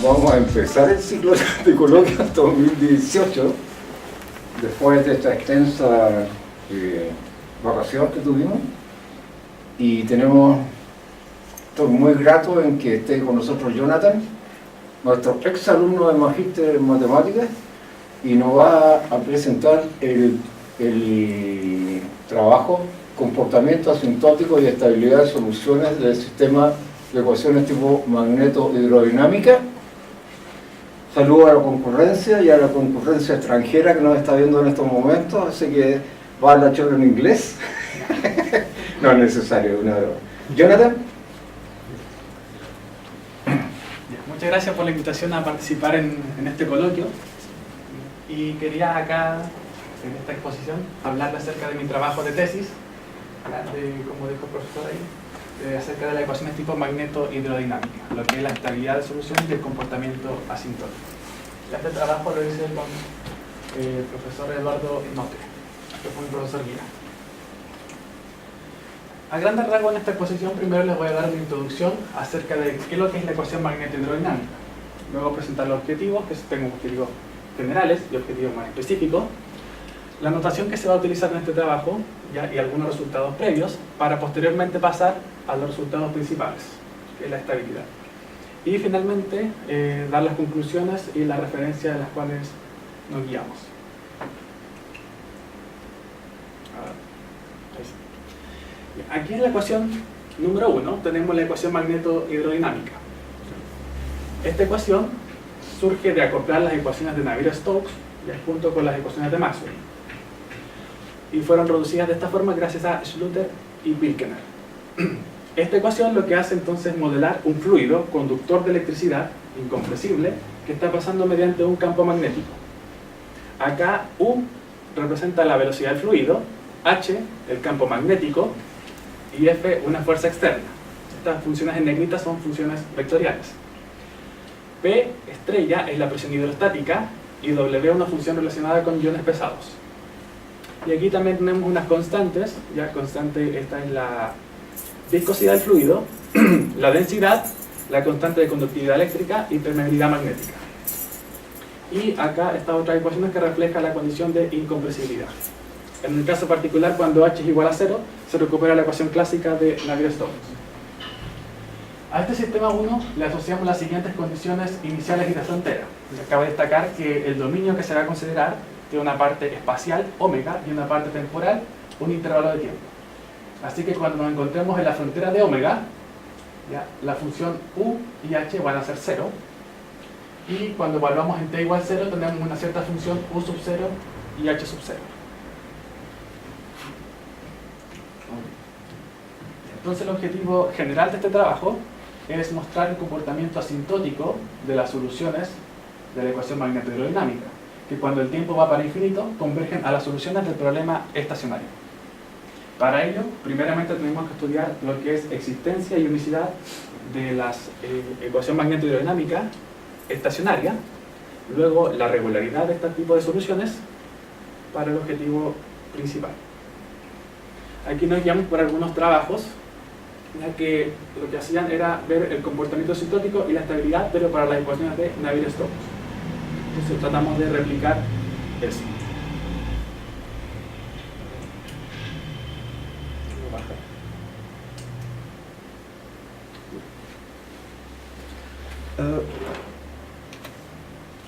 Vamos a empezar el ciclo de coloquios 2018, después de esta extensa vacación que tuvimos, y estoy muy grato en que esté con nosotros Jonathan, nuestro ex alumno de Magíster en Matemáticas, y nos va a presentar el trabajo Comportamiento asintótico y estabilidad de soluciones del sistema de ecuaciones tipo magneto-hidrodinámica. Saludo a la concurrencia y a la concurrencia extranjera que nos está viendo en estos momentos, así que va a la charla en inglés. No es necesario, una broma. Jonathan. Muchas gracias por la invitación a participar en este coloquio, y quería acá, en esta exposición, hablarle acerca de mi trabajo de tesis, como dijo el profesor ahí, acerca de las ecuaciones tipo magneto-hidrodinámica, lo que es la estabilidad de soluciones y el comportamiento asintótico. Este trabajo lo hice con el profesor Eduardo Note, que fue un profesor guía. A grandes rasgos, en esta exposición primero les voy a dar una introducción acerca de qué es lo que es la ecuación magneto-hidrodinámica. Luego presentar los objetivos, que tengo objetivos generales y objetivos más específicos. La notación que se va a utilizar en este trabajo y algunos resultados previos para posteriormente pasar a los resultados principales, que es la estabilidad. Y finalmente dar las conclusiones y las referencias de las cuales nos guiamos. Aquí en la ecuación número 1 tenemos la ecuación magneto-hidrodinámica. Esta ecuación surge de acoplar las ecuaciones de Navier-Stokes junto con las ecuaciones de Maxwell, y fueron reducidas de esta forma gracias a Schluter y Birkener. Esta ecuación lo que hace entonces es modelar un fluido conductor de electricidad incompresible que está pasando mediante un campo magnético. Acá U representa la velocidad del fluido, H el campo magnético y F una fuerza externa. Estas funciones en negrita son funciones vectoriales. P estrella es la presión hidrostática y W una función relacionada con iones pesados. Y aquí también tenemos unas constantes. Ya constante, esta es la viscosidad del fluido, la densidad, la constante de conductividad eléctrica y permeabilidad magnética. Y acá estas otras ecuaciones que reflejan la condición de incompresibilidad. En el caso particular, cuando H es igual a 0, se recupera la ecuación clásica de Navier-Stokes. A este sistema 1 le asociamos las siguientes condiciones iniciales y de frontera. Acabo de destacar que el dominio que se va a considerar tiene una parte espacial, omega, y una parte temporal, un intervalo de tiempo. Así que cuando nos encontremos en la frontera de omega, la función U y H van a ser 0, y cuando evaluamos en t igual 0 tenemos una cierta función U sub 0 y H sub 0. Entonces el objetivo general de este trabajo es mostrar el comportamiento asintótico de las soluciones de la ecuación magneto-hidrodinámica, que cuando el tiempo va para infinito convergen a las soluciones del problema estacionario. Para ello, primeramente tenemos que estudiar lo que es existencia y unicidad de la ecuación magneto-hidrodinámica estacionaria, luego la regularidad de este tipo de soluciones para el objetivo principal. Aquí nos guiamos por algunos trabajos, ya que lo que hacían era ver el comportamiento asintótico y la estabilidad, pero para las ecuaciones de Navier-Stokes. Entonces tratamos de replicar eso.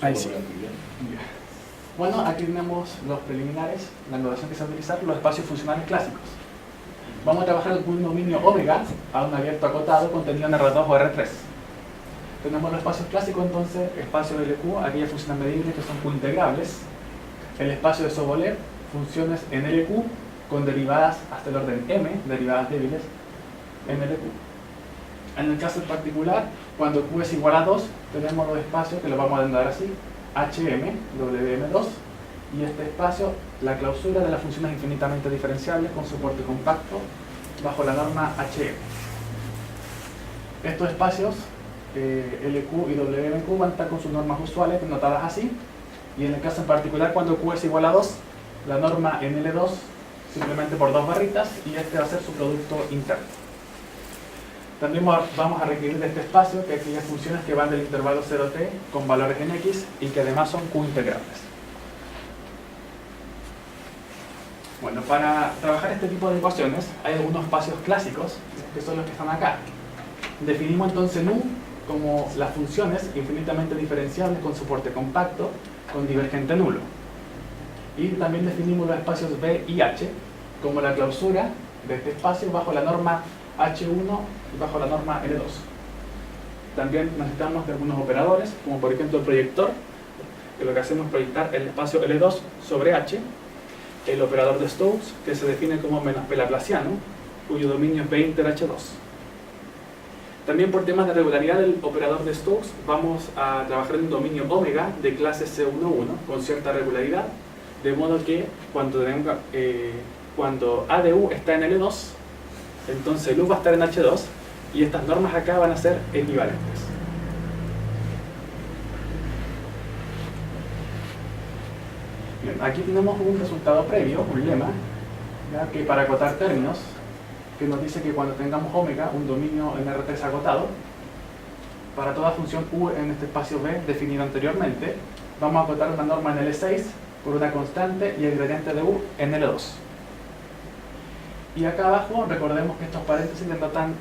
Ahí sí. Bueno, aquí tenemos los preliminares, la notación que se va a utilizar, los espacios funcionales clásicos. Vamos a trabajar con un dominio omega a un abierto acotado contenido en R2 o R3. Tenemos los espacios clásicos, entonces, espacio de LQ, aquellas funciones medibles que son Q-integrables. El espacio de Sobolev, funciones en LQ con derivadas hasta el orden M, derivadas débiles en LQ. En el caso particular, cuando Q es igual a 2, tenemos los espacios que los vamos a denominar así, HM, WM2, y este espacio, la clausura de las funciones infinitamente diferenciables con soporte compacto bajo la norma HM. Estos espacios, LQ y WMQ, van a estar con sus normas usuales denotadas así, y en el caso en particular, cuando Q es igual a 2, la norma en L2 simplemente por 2 barritas, y este va a ser su producto interno. También vamos a requerir de este espacio que aquellas funciones que van del intervalo 0t con valores en x y que además son q-integrables. Bueno, para trabajar este tipo de ecuaciones hay algunos espacios clásicos que son los que están acá. Definimos entonces nu como las funciones infinitamente diferenciables con soporte compacto con divergente nulo. Y también definimos los espacios B y H como la clausura de este espacio bajo la norma H1 y bajo la norma L2. También necesitamos de algunos operadores, como por ejemplo el proyector, que lo que hacemos es proyectar el espacio L2 sobre H, el operador de Stokes, que se define como menos p laplaciano, cuyo dominio es B inter H2. También por temas de regularidad del operador de Stokes vamos a trabajar en un dominio omega de clase C11 con cierta regularidad, de modo que cuando A de U está en L2, entonces el U va a estar en H2 y estas normas acá van a ser equivalentes. Bien, aquí tenemos un resultado previo, un lema, ¿ya? Que para acotar términos, que nos dice que cuando tengamos omega, un dominio en R3 acotado, para toda función U en este espacio B definido anteriormente, vamos a acotar una norma en L6 por una constante y el gradiente de U en L2. Y acá abajo, recordemos que estos paréntesis denotan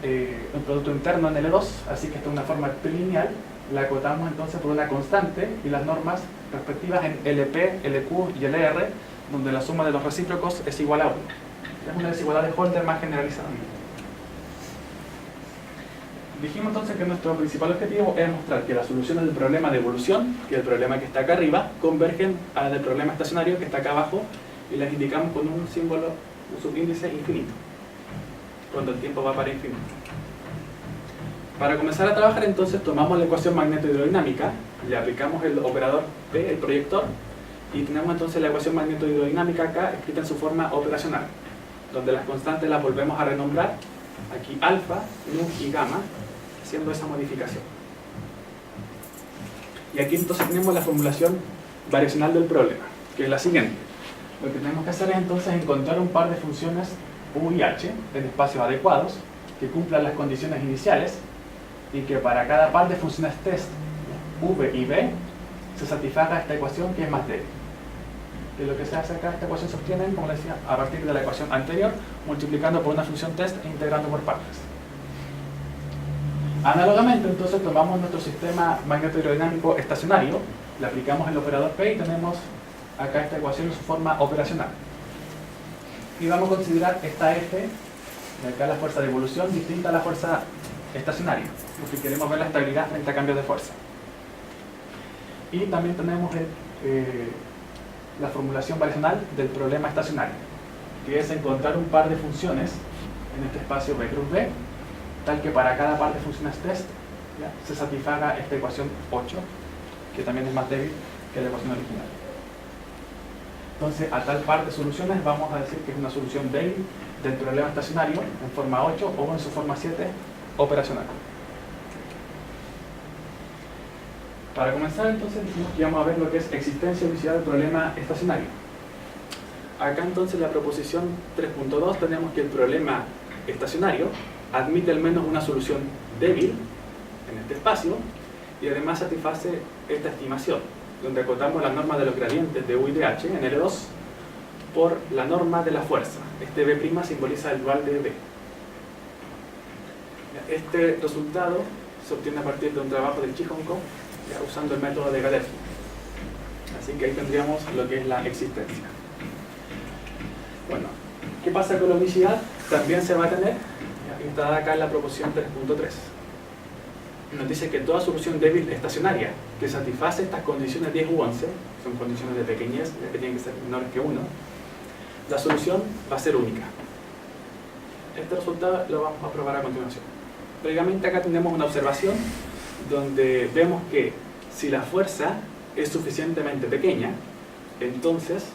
un producto interno en L2, así que esta es una forma trilineal, la acotamos entonces por una constante y las normas respectivas en LP, LQ y LR, donde la suma de los recíprocos es igual a 1. Es una desigualdad de Holder más generalizada. Dijimos entonces que nuestro principal objetivo es mostrar que las soluciones del problema de evolución, que es el problema que está acá arriba, convergen a las del problema estacionario que está acá abajo y las indicamos con un símbolo, un subíndice infinito, cuando el tiempo va para infinito. Para comenzar a trabajar entonces tomamos la ecuación magneto-hidrodinámica, le aplicamos el operador P, el proyector, y tenemos entonces la ecuación magneto-hidrodinámica acá escrita en su forma operacional, donde las constantes las volvemos a renombrar, aquí alfa, nu y gamma, haciendo esa modificación. Y aquí entonces tenemos la formulación variacional del problema, que es la siguiente. Lo que tenemos que hacer es entonces encontrar un par de funciones U y H en espacios adecuados que cumplan las condiciones iniciales y que para cada par de funciones test V y B se satisfaga esta ecuación que es más débil. Que lo que se hace acá, esta ecuación se obtiene, como les decía, a partir de la ecuación anterior, multiplicando por una función test e integrando por partes. Análogamente, entonces, tomamos nuestro sistema magneto-hidrodinámico estacionario, le aplicamos el operador P y tenemos acá esta ecuación en su forma operacional. Y vamos a considerar esta F, de acá la fuerza de evolución, distinta a la fuerza estacionaria, porque queremos ver la estabilidad frente a cambios de fuerza. Y también tenemos la formulación variacional del problema estacionario, que es encontrar un par de funciones en este espacio B cruz B, tal que para cada par de funciones test ¿ya? Se satisfaga esta ecuación 8, que también es más débil que la ecuación original. Entonces, a tal par de soluciones vamos a decir que es una solución débil del problema estacionario en forma 8 o en su forma 7 operacional. Para comenzar entonces dijimos que íbamos a ver lo que es existencia y unicidad del problema estacionario. Acá entonces la proposición 3.2 tenemos que el problema estacionario admite al menos una solución débil en este espacio y además satisface esta estimación, donde acotamos la norma de los gradientes de U y de H en L2 por la norma de la fuerza. Este B' simboliza el dual de B. Este resultado se obtiene a partir de un trabajo de Chihonkov usando el método de Gadefi. Así que ahí tendríamos lo que es la existencia. Bueno, ¿qué pasa con la unicidad? También se va a tener, está acá en la proposición 3.3. Nos dice que toda solución débil estacionaria que satisface estas condiciones 10 u 11, son condiciones de pequeñez, ya que tienen que ser menores que 1, la solución va a ser única. Este resultado lo vamos a probar a continuación. Previamente acá tenemos una observación donde vemos que si la fuerza es suficientemente pequeña, entonces,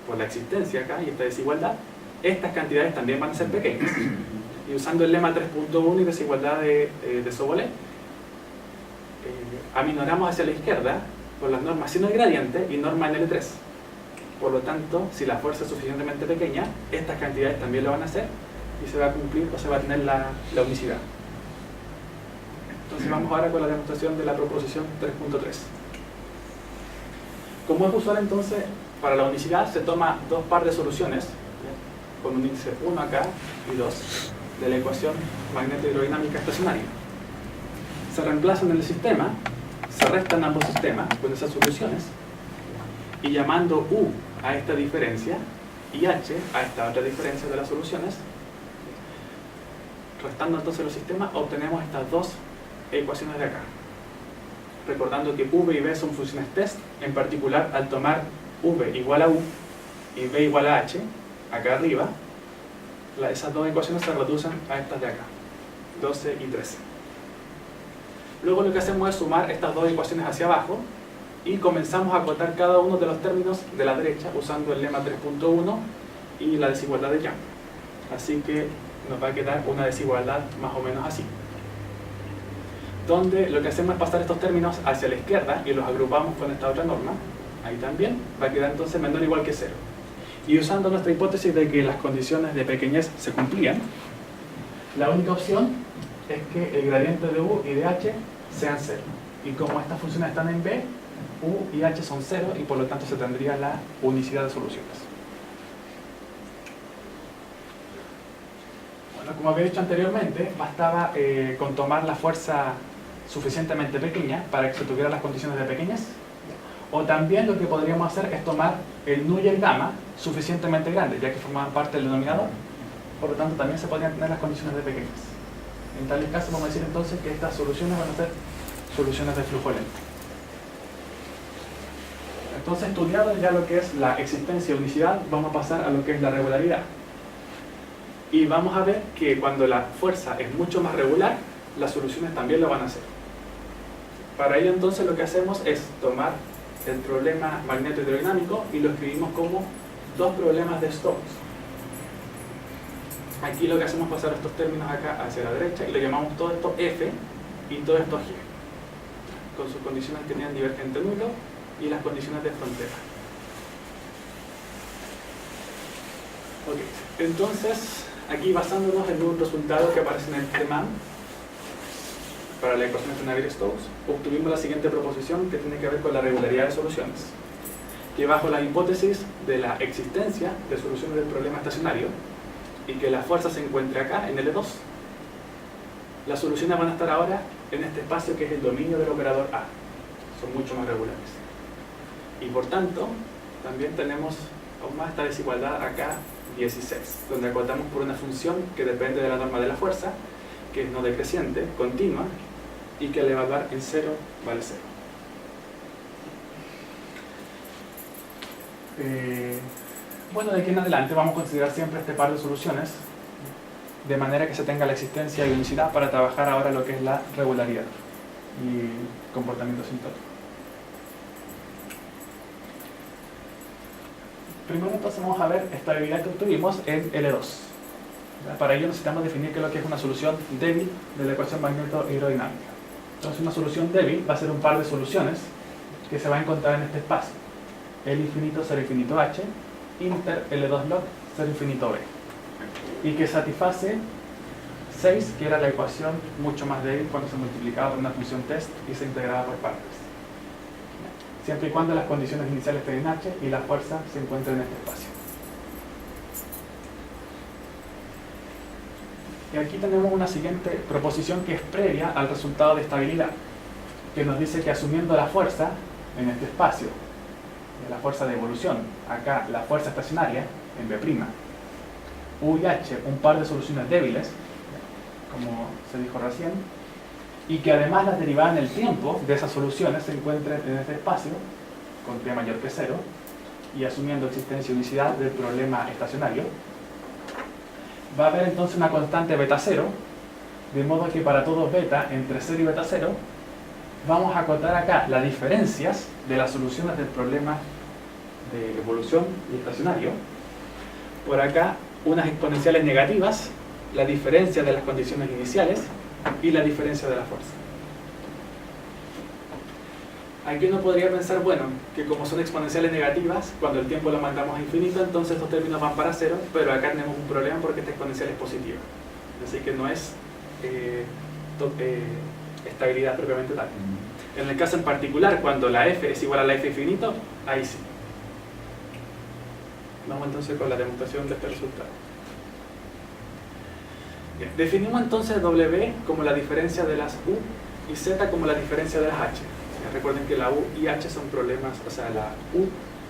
por la existencia acá y esta desigualdad, estas cantidades también van a ser pequeñas. Y usando el lema 3.1 y desigualdad de Sobolev, aminoramos hacia la izquierda por las normas sin el gradiente y norma en L3. Por lo tanto, si la fuerza es suficientemente pequeña, estas cantidades también lo van a hacer y se va a cumplir o se va a tener la unicidad. Entonces vamos ahora con la demostración de la proposición 3.3. Como es usual, entonces, para la unicidad se toma dos par de soluciones, ¿ya? Con un índice 1 acá y 2 de la ecuación magneto-hidrodinámica estacionaria. Se reemplazan en el sistema, se restan ambos sistemas con esas soluciones, y llamando U a esta diferencia y H a esta otra diferencia de las soluciones, restando entonces los sistemas, obtenemos estas dos ecuaciones de acá. Recordando que V y B son funciones test, en particular al tomar V igual a U y B igual a H, acá arriba, esas dos ecuaciones se reducen a estas de acá, 12 y 13. Luego lo que hacemos es sumar estas dos ecuaciones hacia abajo y comenzamos a acotar cada uno de los términos de la derecha usando el lema 3.1 y la desigualdad de Young. Así que nos va a quedar una desigualdad más o menos así, donde lo que hacemos es pasar estos términos hacia la izquierda y los agrupamos con esta otra norma. Ahí también va a quedar entonces menor o igual que 0. Y usando nuestra hipótesis de que las condiciones de pequeñez se cumplían, la única opción es que el gradiente de U y de H sean 0. Y como estas funciones están en B, U y H son 0 y por lo tanto se tendría la unicidad de soluciones. Bueno, como había dicho anteriormente, bastaba con tomar la fuerza suficientemente pequeña para que se tuvieran las condiciones de pequeñez. O también lo que podríamos hacer es tomar el nu y el gamma suficientemente grandes, ya que formaban parte del denominador. Por lo tanto, también se podrían tener las condiciones de pequeñez. En tales casos vamos a decir entonces que estas soluciones van a ser soluciones de flujo lento. Entonces, estudiado ya lo que es la existencia de unicidad, vamos a pasar a lo que es la regularidad. Y vamos a ver que cuando la fuerza es mucho más regular, las soluciones también lo van a hacer. Para ello entonces lo que hacemos es tomar el problema magneto-hidrodinámico y lo escribimos como dos problemas de Stokes. Aquí lo que hacemos es pasar estos términos acá hacia la derecha y lo llamamos todo esto F y todo esto G, con sus condiciones que tenían divergente nulo y las condiciones de frontera. Ok, entonces aquí basándonos en un resultado que aparece en el TEMAN para la ecuación de Navier-Stokes, obtuvimos la siguiente proposición que tiene que ver con la regularidad de soluciones, que bajo la hipótesis de la existencia de soluciones del problema estacionario y que la fuerza se encuentre acá en L2, las soluciones van a estar ahora en este espacio que es el dominio del operador A, son mucho más regulares. Y por tanto, también tenemos aún más esta desigualdad acá 16, donde acotamos por una función que depende de la norma de la fuerza, que es no decreciente, continua, y que al evaluar en 0 vale 0. Bueno, de aquí en adelante vamos a considerar siempre este par de soluciones, de manera que se tenga la existencia de unicidad para trabajar ahora lo que es la regularidad y comportamiento asintótico. Primero entonces vamos a ver esta habilidad que obtuvimos en L2. Para ello necesitamos definir qué es lo que es una solución débil de la ecuación magneto-hidrodinámica. Entonces una solución débil va a ser un par de soluciones que se va a encontrar en este espacio. L infinito 0 infinito H, inter L2 log 0 infinito B. Y que satisface 6, que era la ecuación mucho más débil cuando se multiplicaba por una función test y se integraba por partes. Siempre y cuando las condiciones iniciales estén en H y la fuerza se encuentre en este espacio. Y aquí tenemos una siguiente proposición que es previa al resultado de estabilidad, que nos dice que asumiendo la fuerza en este espacio, la fuerza de evolución, acá la fuerza estacionaria, en B', U y H, un par de soluciones débiles, como se dijo recién, y que además las derivadas en el tiempo de esas soluciones se encuentren en este espacio, con T mayor que 0, y asumiendo existencia y unicidad del problema estacionario, va a haber entonces una constante beta 0, de modo que para todo beta entre 0 y beta 0, vamos a acotar acá las diferencias de las soluciones del problema de evolución y estacionario. Por acá, unas exponenciales negativas, la diferencia de las condiciones iniciales y la diferencia de la fuerza. Aquí uno podría pensar, bueno, que como son exponenciales negativas, cuando el tiempo lo mandamos a infinito, entonces estos términos van para 0, pero acá tenemos un problema porque esta exponencial es positiva. Así que no es estabilidad propiamente tal. En el caso en particular, cuando la f es igual a la f infinito, ahí sí. Vamos entonces con la demostración de este resultado. Bien, definimos entonces W como la diferencia de las U y Z como la diferencia de las H. Recuerden que la U y H son problemas, o sea, la U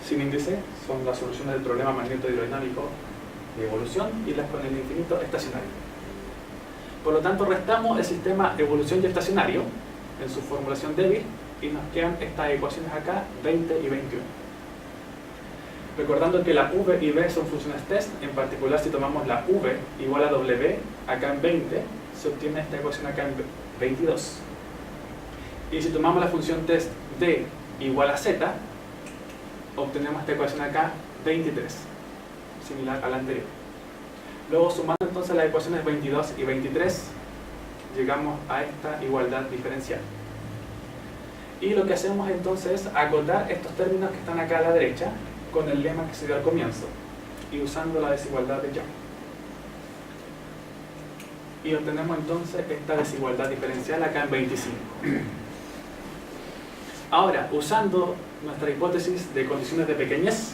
sin índice son las soluciones del problema magneto-hidrodinámico de evolución y las con el infinito estacionario. Por lo tanto, restamos el sistema evolución y estacionario en su formulación débil y nos quedan estas ecuaciones acá, 20 y 21. Recordando que la V y B son funciones test, en particular si tomamos la V igual a W acá en 20, se obtiene esta ecuación acá en 22. Y si tomamos la función test D igual a Z, obtenemos esta ecuación acá 23, similar a la anterior. Luego, sumando entonces las ecuaciones 22 y 23, llegamos a esta igualdad diferencial. Y lo que hacemos entonces es acotar estos términos que están acá a la derecha con el lema que se dio al comienzo y usando la desigualdad de Young. Y obtenemos entonces esta desigualdad diferencial acá en 25. Ahora, usando nuestra hipótesis de condiciones de pequeñez,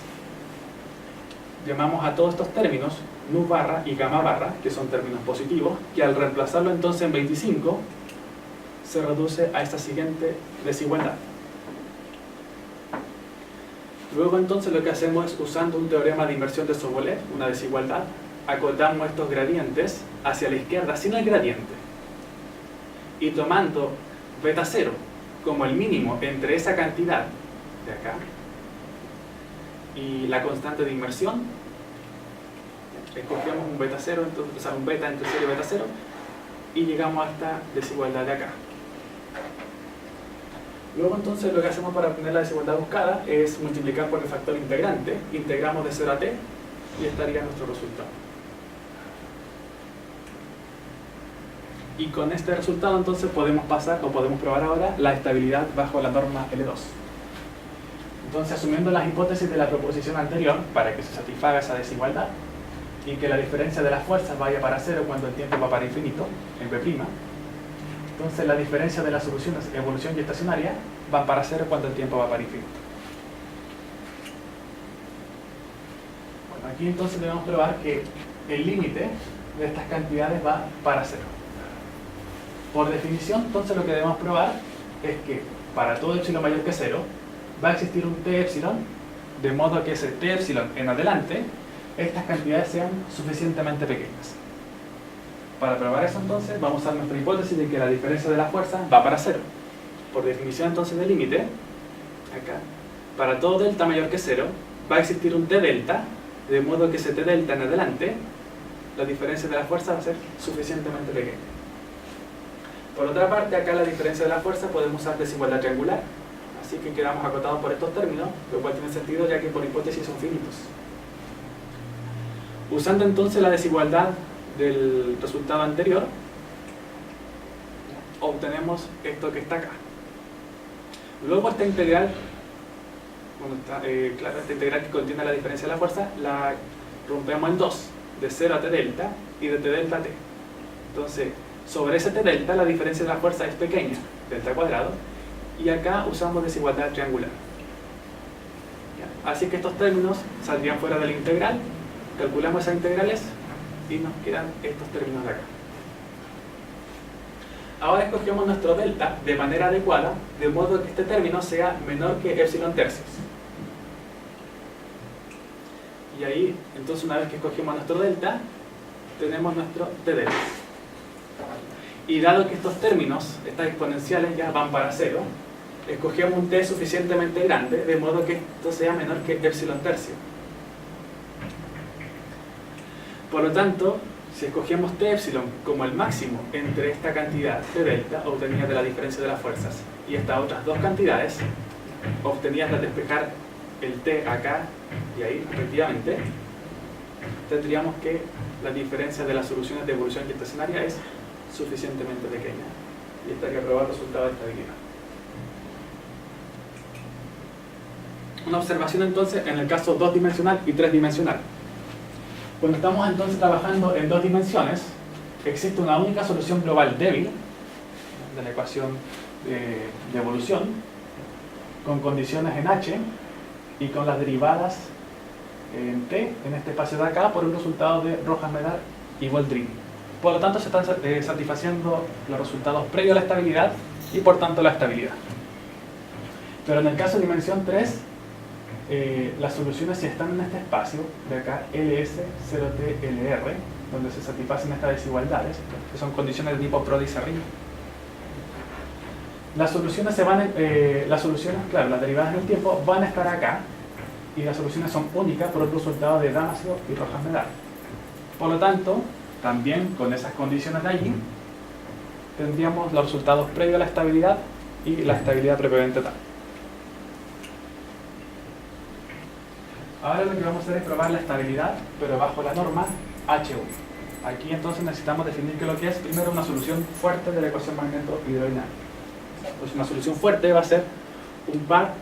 llamamos a todos estos términos nu barra y gamma barra, que son términos positivos, que al reemplazarlo entonces en 25 se reduce a esta siguiente desigualdad. Luego entonces lo que hacemos es, usando un teorema de inversión de Sobolev, una desigualdad, acotamos estos gradientes hacia la izquierda sin el gradiente y tomando beta 0 como el mínimo entre esa cantidad de acá y la constante de inmersión, escogemos un beta 0, entonces, o sea, un beta entre 0 y beta 0 y llegamos a esta desigualdad de acá. Luego entonces lo que hacemos para obtener la desigualdad buscada es multiplicar por el factor integrante, integramos de 0 a t y estaría nuestro resultado. Y con este resultado entonces podemos pasar, o podemos probar ahora, la estabilidad bajo la norma L2. Entonces, asumiendo las hipótesis de la proposición anterior, para que se satisfaga esa desigualdad, y que la diferencia de las fuerzas vaya para 0 cuando el tiempo va para infinito, en B', entonces la diferencia de las soluciones evolución y estacionaria van para 0 cuando el tiempo va para infinito. Bueno, aquí entonces debemos probar que el límite de estas cantidades va para 0. Por definición, entonces lo que debemos probar es que para todo epsilon mayor que 0 va a existir un t epsilon, de modo que ese t epsilon en adelante, estas cantidades sean suficientemente pequeñas. Para probar eso entonces vamos a usar nuestra hipótesis de que la diferencia de la fuerza va para 0. Por definición entonces del límite, acá, para todo delta mayor que 0 va a existir un t delta, de modo que ese t delta en adelante, la diferencia de la fuerza va a ser suficientemente pequeña. Por otra parte, acá la diferencia de la fuerza podemos usar desigualdad triangular, así que quedamos acotados por estos términos, lo cual tiene sentido ya que por hipótesis son finitos. Usando entonces la desigualdad del resultado anterior, obtenemos esto que está acá. Luego esta integral, esta integral que contiene la diferencia de la fuerza, la rompemos en dos, de 0 a t delta y de t delta a t. Entonces, sobre ese t delta la diferencia de la fuerza es pequeña, delta cuadrado, y acá usamos desigualdad triangular. Así que estos términos saldrían fuera de la integral, calculamos esas integrales y nos quedan estos términos de acá. Ahora escogemos nuestro delta de manera adecuada, de modo que este término sea menor que epsilon tercios. Y ahí, entonces una vez que escogemos nuestro delta, tenemos nuestro t delta. Y dado que estos términos, estas exponenciales ya van para 0, escogemos un t suficientemente grande, de modo que esto sea menor que epsilon tercio. Por lo tanto, si escogemos t epsilon como el máximo entre esta cantidad t delta, obtenida de la diferencia de las fuerzas, y estas otras dos cantidades, obtenidas al despejar el t acá y ahí, respectivamente, tendríamos que la diferencia de las soluciones de evolución y estacionaria es suficientemente pequeña. Y estaría probado el resultado de estabilidad. Una observación entonces en el caso 2-dimensional y 3-dimensional. Cuando estamos entonces trabajando en 2 dimensiones, existe una única solución global débil, de la ecuación de evolución, con condiciones en H y con las derivadas en T, en este espacio de acá, por un resultado de Rojas-Medal y Boldrini. Por lo tanto, se están satisfaciendo los resultados previos a la estabilidad y por tanto la estabilidad. Pero en el caso de dimensión 3, las soluciones si están en este espacio de acá, LS, 0T, LR, donde se satisfacen estas desigualdades, que son condiciones de tipo Prodi-Serrin. Las soluciones claro, las derivadas en el tiempo van a estar acá y las soluciones son únicas por el resultado de Damasio y Rojas-Medal. Por lo tanto, también con esas condiciones de allí, tendríamos los resultados previos a la estabilidad y la estabilidad propiamente tal. Ahora lo que vamos a hacer es probar la estabilidad, pero bajo la norma H1. Aquí entonces necesitamos definir qué es lo que es primero una solución fuerte de la ecuación magneto-hidrodinámica. Pues una solución fuerte va a ser un par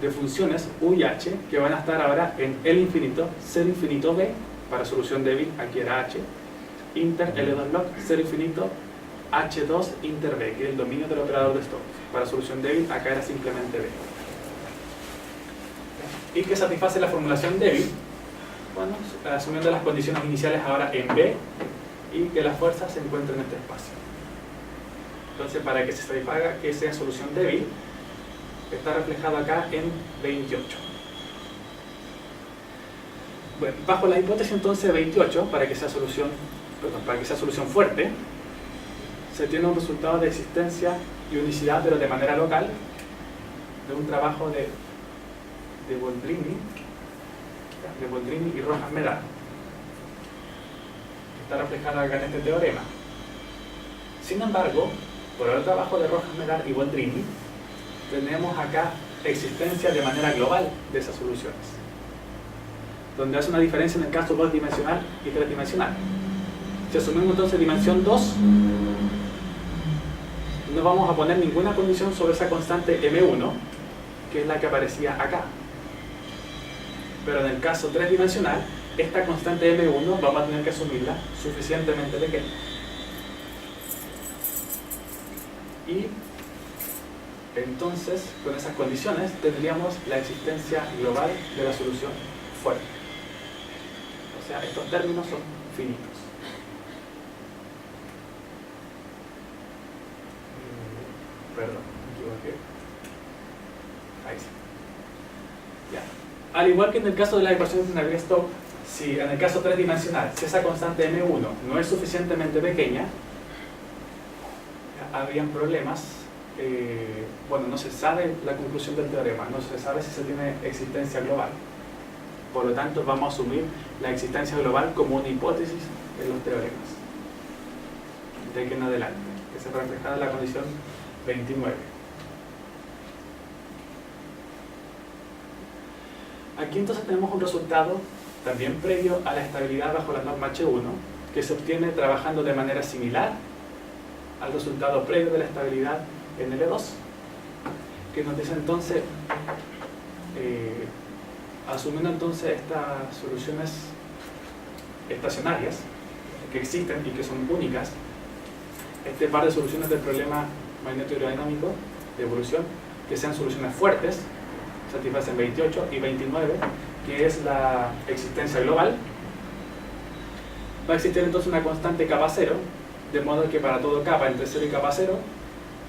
de funciones U y H que van a estar ahora en L infinito, 0 infinito B, para solución débil, aquí era H, inter L2 log, 0 infinito, H2 inter B, que es el dominio del operador de Stokes. Para solución débil, acá era simplemente B. Y que satisface la formulación débil, bueno, asumiendo las condiciones iniciales ahora en B y que la fuerza se encuentra en este espacio. Entonces, para que se satisfaga que sea solución débil, está reflejado acá en 28. Bueno, bajo la hipótesis entonces de 28, para que sea solución fuerte, se tiene un resultado de existencia y unicidad, pero de manera local, de un trabajo de Boldrini y Rojas-Medal. Está reflejado acá en este teorema. Sin embargo, por el trabajo de Rojas-Medal y Boldrini, tenemos acá existencia de manera global de esas soluciones, donde hace una diferencia en el caso 2-dimensional y 3-dimensional. Si asumimos entonces dimensión 2, no vamos a poner ninguna condición sobre esa constante M1, que es la que aparecía acá. Pero en el caso 3-dimensional, esta constante M1 vamos a tener que asumirla suficientemente pequeña. Y entonces, con esas condiciones, tendríamos la existencia global de la solución fuerte. O sea, estos términos son finitos. Perdón, me equivoqué. Ahí sí. Ya. Al igual que en el caso de la ecuación de Navier-Stokes, si en el caso 3-dimensional, si esa constante M1 no es suficientemente pequeña, habrían problemas. Bueno, no se sabe la conclusión del teorema, no se sabe si se tiene existencia global. Por lo tanto, vamos a asumir la existencia global como una hipótesis en los teoremas. De aquí en adelante, que se refleja en la condición 29. Aquí entonces tenemos un resultado también previo a la estabilidad bajo la norma H1, que se obtiene trabajando de manera similar al resultado previo de la estabilidad en L2, que nos dice entonces, asumiendo entonces estas soluciones estacionarias que existen y que son únicas, este par de soluciones del problema magneto-hidrodinámico de evolución, que sean soluciones fuertes, satisfacen 28 y 29, que es la existencia global. Va a existir entonces una constante kappa 0, de modo que para todo kappa entre 0 y kappa 0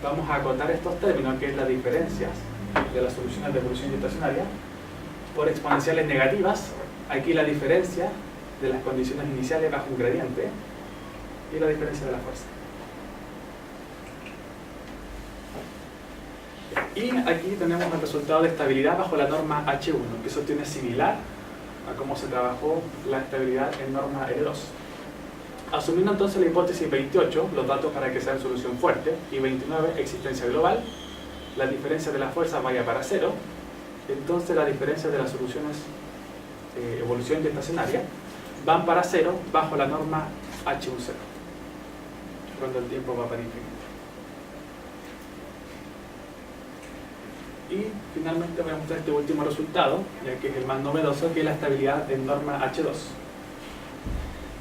vamos a acotar estos términos, que es las diferencias de las soluciones de evolución estacionaria, por exponenciales negativas. Aquí la diferencia de las condiciones iniciales bajo un gradiente y la diferencia de la fuerza. Y aquí tenemos el resultado de estabilidad bajo la norma H1, que se obtiene similar a cómo se trabajó la estabilidad en norma L2. Asumiendo entonces la hipótesis 28, los datos para que sea solución fuerte, y 29, existencia global, la diferencia de la fuerza vaya para 0, entonces la diferencia de las soluciones evolución estacionaria van para 0 bajo la norma H10, cuando el tiempo va para infinito. Y finalmente voy a mostrar este último resultado, ya que es el más novedoso, que es la estabilidad en norma H2.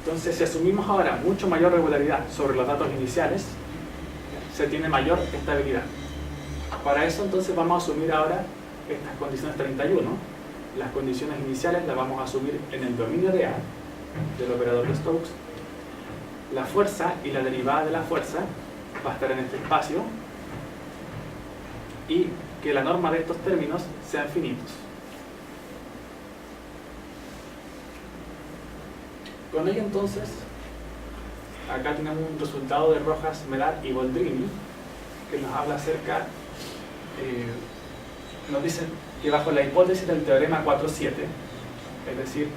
Entonces, si asumimos ahora mucho mayor regularidad sobre los datos iniciales, se tiene mayor estabilidad. Para eso entonces vamos a asumir ahora estas condiciones 31. Las condiciones iniciales las vamos a asumir en el dominio de A, del operador de Stokes. La fuerza y la derivada de la fuerza va a estar en este espacio, y que la norma de estos términos sean finitos. Con ello entonces, acá tenemos un resultado de Rojas, Medar y Boldrini que nos habla acerca, nos dicen que bajo la hipótesis del teorema 4.7, es decir,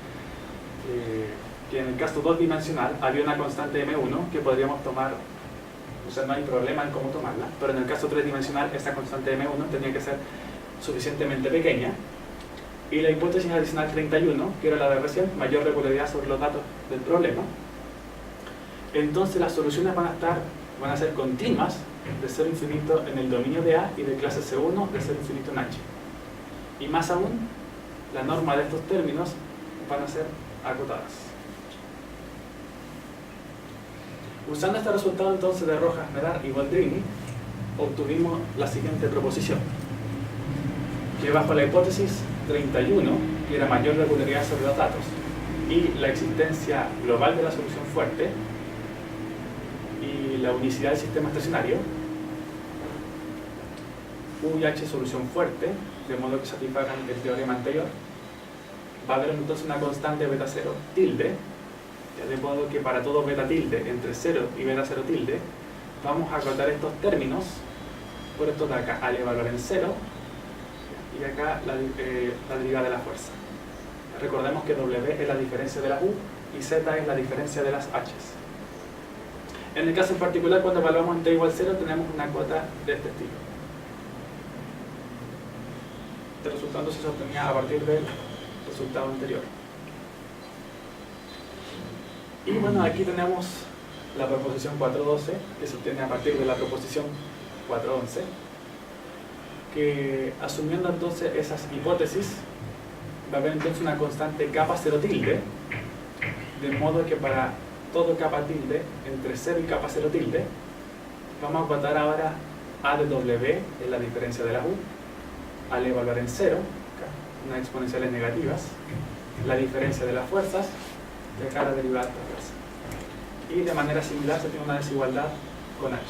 que en el caso 2-dimensional había una constante M1 que podríamos tomar, o sea, no hay problema en cómo tomarla, pero en el caso 3-dimensional esa constante M1 tenía que ser suficientemente pequeña, y la hipótesis adicional 31, que era la de recién, mayor regularidad sobre los datos del problema. Entonces las soluciones van a ser continuas de 0 infinito en el dominio de A y de clase C1 de 0 infinito en H. Y más aún, la norma de estos términos van a ser acotadas. Usando este resultado entonces de Rojas, Medar y Boldrini, obtuvimos la siguiente proposición, que bajo la hipótesis 31, que era mayor regularidad sobre los datos, y la existencia global de la solución fuerte, y la unicidad del sistema estacionario, U y H solución fuerte, de modo que satisfagan el teorema anterior, va a haber entonces una constante beta 0 tilde, de modo que para todo beta tilde entre 0 y beta 0 tilde, vamos a acotar estos términos por estos de acá, al evaluar en 0, y acá la derivada de la fuerza. Recordemos que W es la diferencia de la U y Z es la diferencia de las H's. En el caso en particular, cuando evaluamos en t igual 0, tenemos una cuota de este estilo. Este resultado se obtenía a partir del resultado anterior. Y bueno, aquí tenemos la proposición 4.12, que se obtiene a partir de la proposición 4.11, que asumiendo entonces esas hipótesis, va a haber entonces una constante kappa 0 tilde, de modo que para todo kappa tilde entre 0 y kappa 0 tilde, vamos a acotar ahora A de W, es la diferencia de la U, al evaluar en 0, unas exponenciales negativas, la diferencia de las fuerzas, de acá la derivada de esta fuerza. Y de manera similar se tiene una desigualdad con H.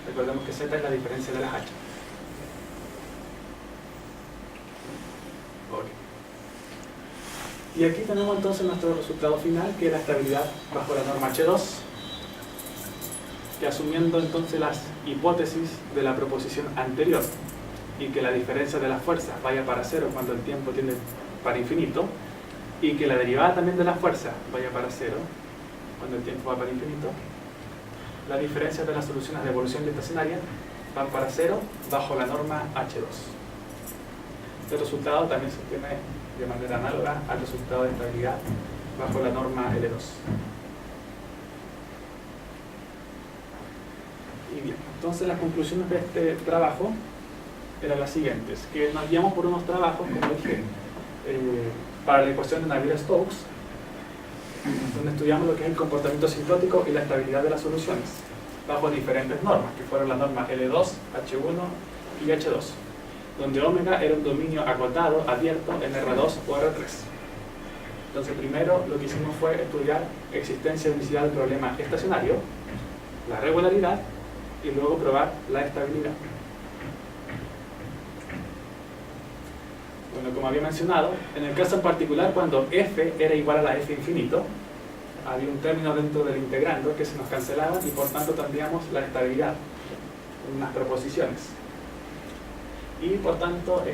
Recordemos que Z es la diferencia de las H. Okay. Y aquí tenemos entonces nuestro resultado final, que es la estabilidad bajo la norma H2, que asumiendo entonces las hipótesis de la proposición anterior y que la diferencia de las fuerzas vaya para 0 cuando el tiempo tiende para infinito, y que la derivada también de la fuerza vaya para 0 cuando el tiempo va para infinito, la diferencia de las soluciones de evolución estacionaria van para 0 bajo la norma H2. Este resultado también se obtiene de manera análoga al resultado de estabilidad bajo la norma L2. Y bien, entonces las conclusiones de este trabajo eran las siguientes, que nos guiamos por unos trabajos, como dije, para la ecuación de Navier-Stokes, donde estudiamos lo que es el comportamiento asintótico y la estabilidad de las soluciones, bajo diferentes normas, que fueron las normas L2, H1 y H2, donde omega era un dominio acotado, abierto en R2 o R3. Entonces primero lo que hicimos fue estudiar existencia de unicidad del problema estacionario, la regularidad, y luego probar la estabilidad. Bueno, como había mencionado, en el caso en particular, cuando f era igual a la f infinito, había un término dentro del integrando que se nos cancelaba y por tanto tendríamos la estabilidad, unas proposiciones. Y por tanto,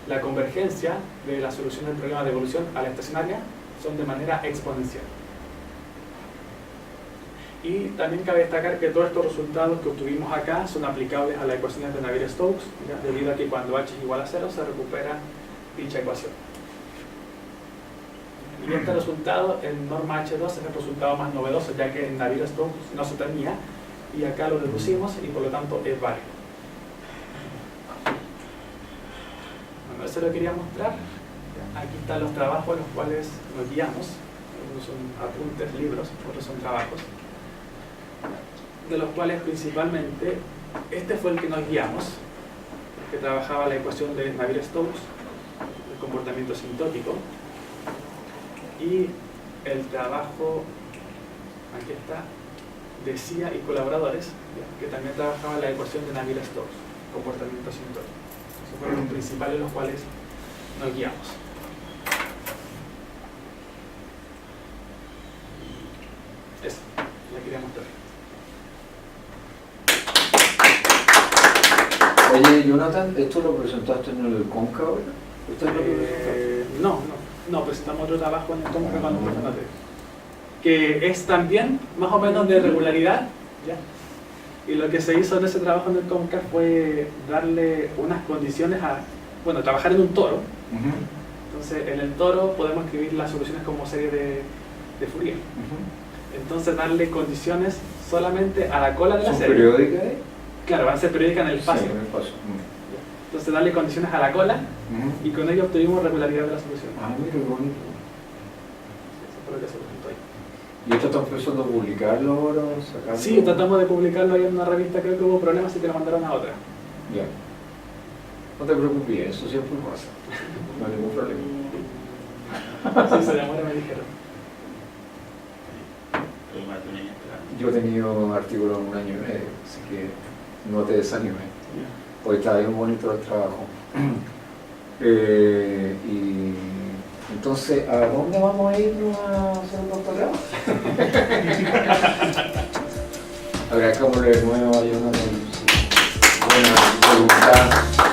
la convergencia de la solución del problema de evolución a la estacionaria son de manera exponencial. Y también cabe destacar que todos estos resultados que obtuvimos acá son aplicables a las ecuaciones de Navier-Stokes, debido a que cuando h es igual a 0 se recupera dicha ecuación. Y este resultado en norma H2 es el resultado más novedoso, ya que en Navier-Stokes no se tenía, y acá lo deducimos y por lo tanto es válido. Bueno, eso lo quería mostrar. Aquí están los trabajos a los cuales nos guiamos. Algunos son apuntes, libros, otros son trabajos. de los cuales principalmente este fue el que nos guiamos, que trabajaba la ecuación de Navier-Stokes, el comportamiento asintótico, y el trabajo, aquí está, de CIA y colaboradores, que también trabajaba la ecuación de Navier-Stokes, comportamiento asintótico. Esos fueron los principales los cuales nos guiamos. Eso, la quería mostrar. Oye, Jonathan, ¿esto lo presentaste en el CONCA ahora? ¿Usted lo presentaste? No, presentamos otro trabajo en el CONCA con el profe Mateo, que es también más o menos de regularidad, ¿ya? Y lo que se hizo en ese trabajo en el CONCA fue darle unas condiciones a, bueno, trabajar en un toro. Entonces, en el toro podemos escribir las soluciones como serie de Fourier. Entonces, darle condiciones solamente a la cola de la ¿Son serie. periódicas? Claro, van a ser periódicas en el espacio. Sí, en el espacio. Entonces, darle condiciones a la cola y con ello obtuvimos regularidad de la solución. Ah, mira, qué bonito. Eso fue lo que se presentó ahí. ¿Y esto está empezando a publicarlo ahora? ¿Sacarlo? Sí, tratamos de publicarlo ahí en una revista, creo que hubo problemas y que lo mandaron a otra. Ya. No te preocupes, eso siempre pasa. No hay ningún problema. Sí, se demora, me dijeron. Yo he tenido artículos en 1 año y medio, así que no te desanimes. Hoy está bien bonito el trabajo. Y entonces, ¿a dónde vamos a irnos a hacer el doctorado? Agradezcámosle de nuevo a Jonathan. Buena voluntad.